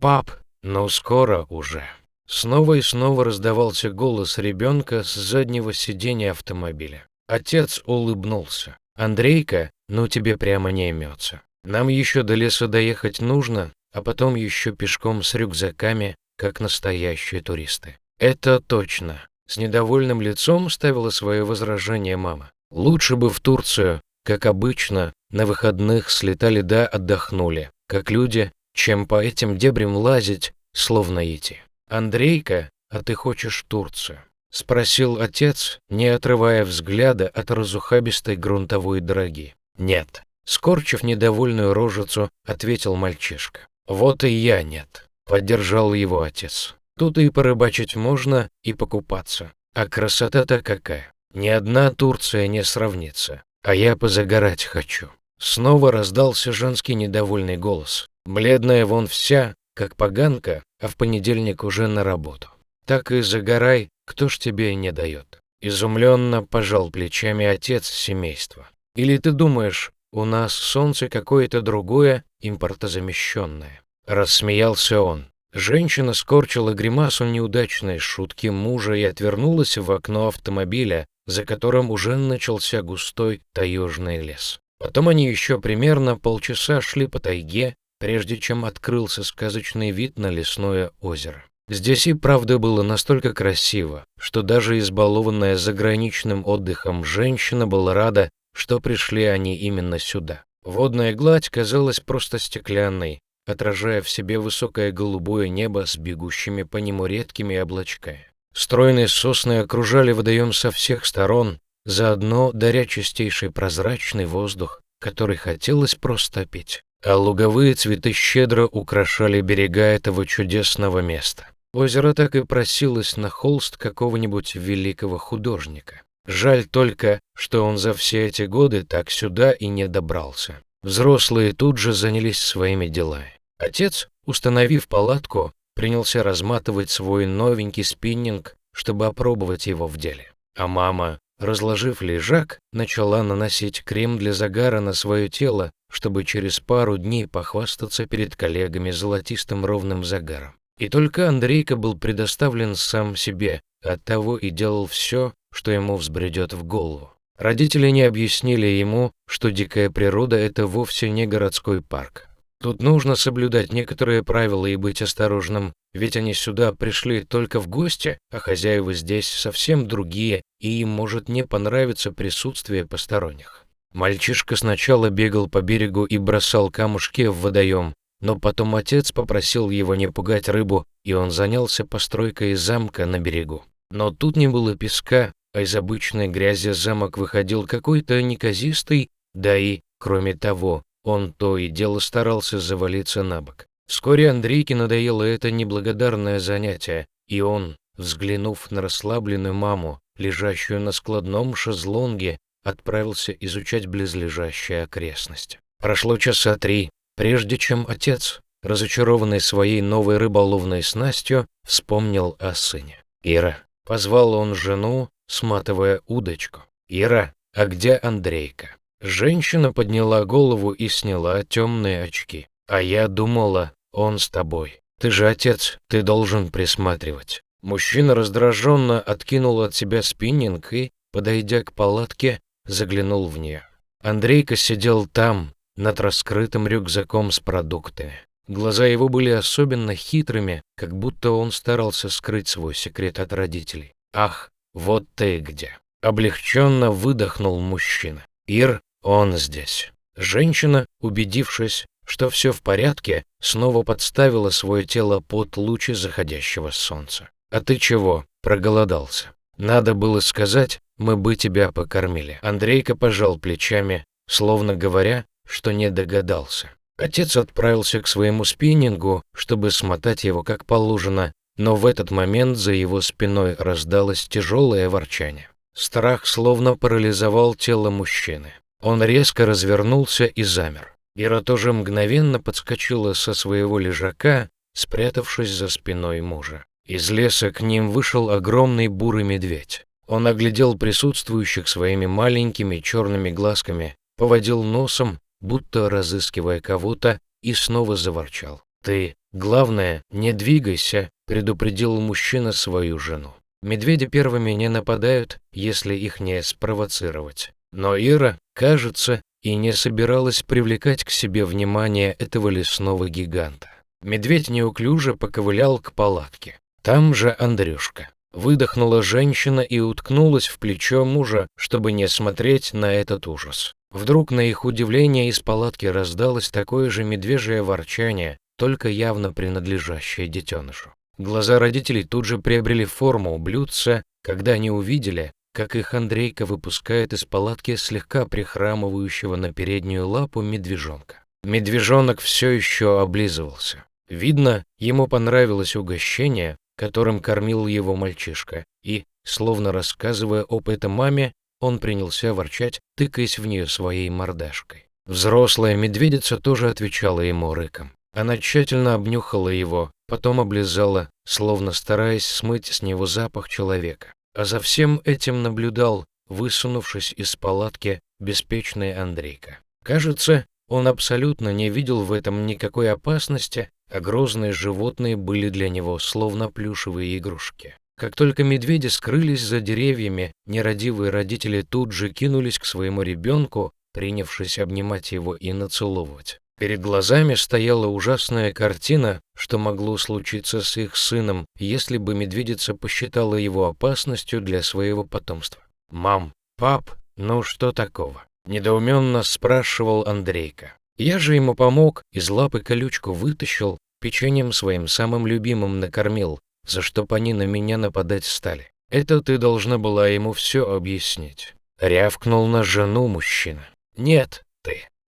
«Пап, ну скоро уже». Снова и снова раздавался голос ребенка с заднего сиденья автомобиля. Отец улыбнулся. «Андрейка, ну тебе прямо не имется. Нам еще до леса доехать нужно, а потом еще пешком с рюкзаками, как настоящие туристы». «Это точно», — с недовольным лицом ставила свое возражение мама. «Лучше бы в Турцию, как обычно, на выходных слетали да отдохнули, как люди, чем по этим дебрям лазить, словно идти». «Андрейка, а ты хочешь Турцию?» — спросил отец, не отрывая взгляда от разухабистой грунтовой дороги. «Нет», — скорчив недовольную рожицу, ответил мальчишка. «Вот и я нет», — поддержал его отец. «Тут и порыбачить можно, и покупаться. А красота-то какая! Ни одна Турция не сравнится. А я позагорать хочу». Снова раздался женский недовольный голос. Бледная вон вся, как поганка, а в понедельник уже на работу. «Так и загорай, кто ж тебе не дает?» Изумленно пожал плечами отец семейства. «Или ты думаешь, у нас солнце какое-то другое, импортозамещенное?» Рассмеялся он. Женщина скорчила гримасу неудачной шутки мужа и отвернулась в окно автомобиля, за которым уже начался густой таежный лес. Потом они еще примерно полчаса шли по тайге, прежде чем открылся сказочный вид на лесное озеро. Здесь и правда было настолько красиво, что даже избалованная заграничным отдыхом женщина была рада, что пришли они именно сюда. Водная гладь казалась просто стеклянной, отражая в себе высокое голубое небо с бегущими по нему редкими облачками. Стройные сосны окружали водоем со всех сторон, заодно даря чистейший прозрачный воздух, который хотелось просто пить. А луговые цветы щедро украшали берега этого чудесного места. Озеро так и просилось на холст какого-нибудь великого художника. Жаль только, что он за все эти годы так сюда и не добрался. Взрослые тут же занялись своими делами. Отец, установив палатку, принялся разматывать свой новенький спиннинг, чтобы опробовать его в деле. А мама, разложив лежак, начала наносить крем для загара на свое тело, чтобы через пару дней похвастаться перед коллегами золотистым ровным загаром. И только Андрейка был предоставлен сам себе, оттого и делал все, что ему взбредет в голову. Родители не объяснили ему, что дикая природа – это вовсе не городской парк. Тут нужно соблюдать некоторые правила и быть осторожным, ведь они сюда пришли только в гости, а хозяева здесь совсем другие, и им может не понравиться присутствие посторонних. Мальчишка сначала бегал по берегу и бросал камушки в водоем, но потом отец попросил его не пугать рыбу, и он занялся постройкой замка на берегу. Но тут не было песка, а из обычной грязи замок выходил какой-то неказистый, да и, кроме того, он то и дело старался завалиться на бок. Вскоре Андрейке надоело это неблагодарное занятие, и он, взглянув на расслабленную маму, лежащую на складном шезлонге, отправился изучать близлежащие окрестности. Прошло часа 3, прежде чем отец, разочарованный своей новой рыболовной снастью, вспомнил о сыне. «Ира», — позвал он жену, сматывая удочку. «Ира, а где Андрейка?» Женщина подняла голову и сняла темные очки. «А я думала, он с тобой. Ты же отец, ты должен присматривать». Мужчина раздраженно откинул от себя спиннинг и, подойдя к палатке, заглянул в нее. Андрейка сидел там, над раскрытым рюкзаком с продуктами. Глаза его были особенно хитрыми, как будто он старался скрыть свой секрет от родителей. «Ах, вот ты где!» Облегченно выдохнул мужчина. «Ир, он здесь». Женщина, убедившись, что все в порядке, снова подставила свое тело под лучи заходящего солнца. «А ты чего, проголодался? Надо было сказать, мы бы тебя покормили». Андрейка пожал плечами, словно говоря, что не догадался. Отец отправился к своему спиннингу, чтобы смотать его как положено, но в этот момент за его спиной раздалось тяжелое ворчание. Страх словно парализовал тело мужчины. Он резко развернулся и замер. Ира тоже мгновенно подскочила со своего лежака, спрятавшись за спиной мужа. Из леса к ним вышел огромный бурый медведь. Он оглядел присутствующих своими маленькими черными глазками, поводил носом, будто разыскивая кого-то, и снова заворчал. «Ты Главное, не двигайся, предупредил мужчина свою жену. Медведи первыми не нападают, если их не спровоцировать. Но Ира, кажется, и не собиралась привлекать к себе внимание этого лесного гиганта. Медведь неуклюже поковылял к палатке. Там же Андрюшка. Выдохнула женщина и уткнулась в плечо мужа, чтобы не смотреть на этот ужас. Вдруг, на их удивление, из палатки раздалось такое же медвежье ворчание, только явно принадлежащее детенышу. Глаза родителей тут же приобрели форму блюдца, когда они увидели, как их Андрейка выпускает из палатки слегка прихрамывающего на переднюю лапу медвежонка. Медвежонок все еще облизывался. Видно, ему понравилось угощение, которым кормил его мальчишка, и, словно рассказывая об этом маме, он принялся ворчать, тыкаясь в нее своей мордашкой. Взрослая медведица тоже отвечала ему рыком. Она тщательно обнюхала его, потом облизала, словно стараясь смыть с него запах человека. А за всем этим наблюдал, высунувшись из палатки, беспечный Андрейка. Кажется, он абсолютно не видел в этом никакой опасности, а грозные животные были для него словно плюшевые игрушки. Как только медведи скрылись за деревьями, нерадивые родители тут же кинулись к своему ребенку, принявшись обнимать его и нацеловывать. Перед глазами стояла ужасная картина, что могло случиться с их сыном, если бы медведица посчитала его опасностью для своего потомства. «Мам, пап, ну что такого?» – недоуменно спрашивал Андрейка. Я же ему помог, из лапы колючку вытащил, печеньем своим самым любимым накормил, за что они на меня нападать стали. Это ты должна была ему все объяснить. Рявкнул на жену мужчина. Нет,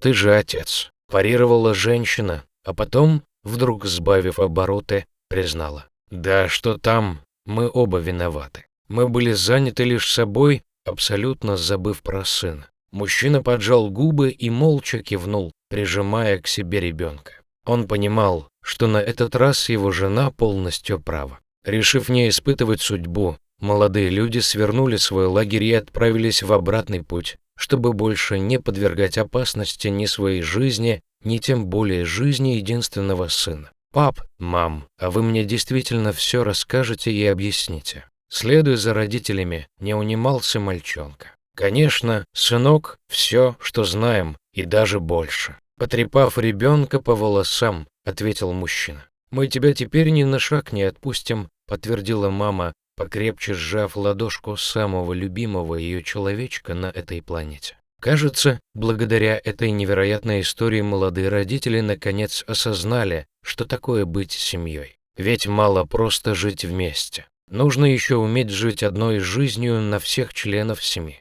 ты же отец. Парировала женщина, а потом, вдруг сбавив обороты, признала. Да что там, мы оба виноваты. Мы были заняты лишь собой, абсолютно забыв про сына. Мужчина поджал губы и молча кивнул, прижимая к себе ребенка. Он понимал, что на этот раз его жена полностью права. Решив не испытывать судьбу, молодые люди свернули свой лагерь и отправились в обратный путь, чтобы больше не подвергать опасности ни своей жизни, ни тем более жизни единственного сына. «Пап, мам, а вы мне действительно все расскажете и объясните?» Следуя за родителями, не унимался мальчонка. «Конечно, сынок, все, что знаем, и даже больше». Потрепав ребенка по волосам, ответил мужчина. «Мы тебя теперь ни на шаг не отпустим», подтвердила мама, покрепче сжав ладошку самого любимого ее человечка на этой планете. Кажется, благодаря этой невероятной истории молодые родители наконец осознали, что такое быть семьей. Ведь мало просто жить вместе. Нужно еще уметь жить одной жизнью на всех членов семьи.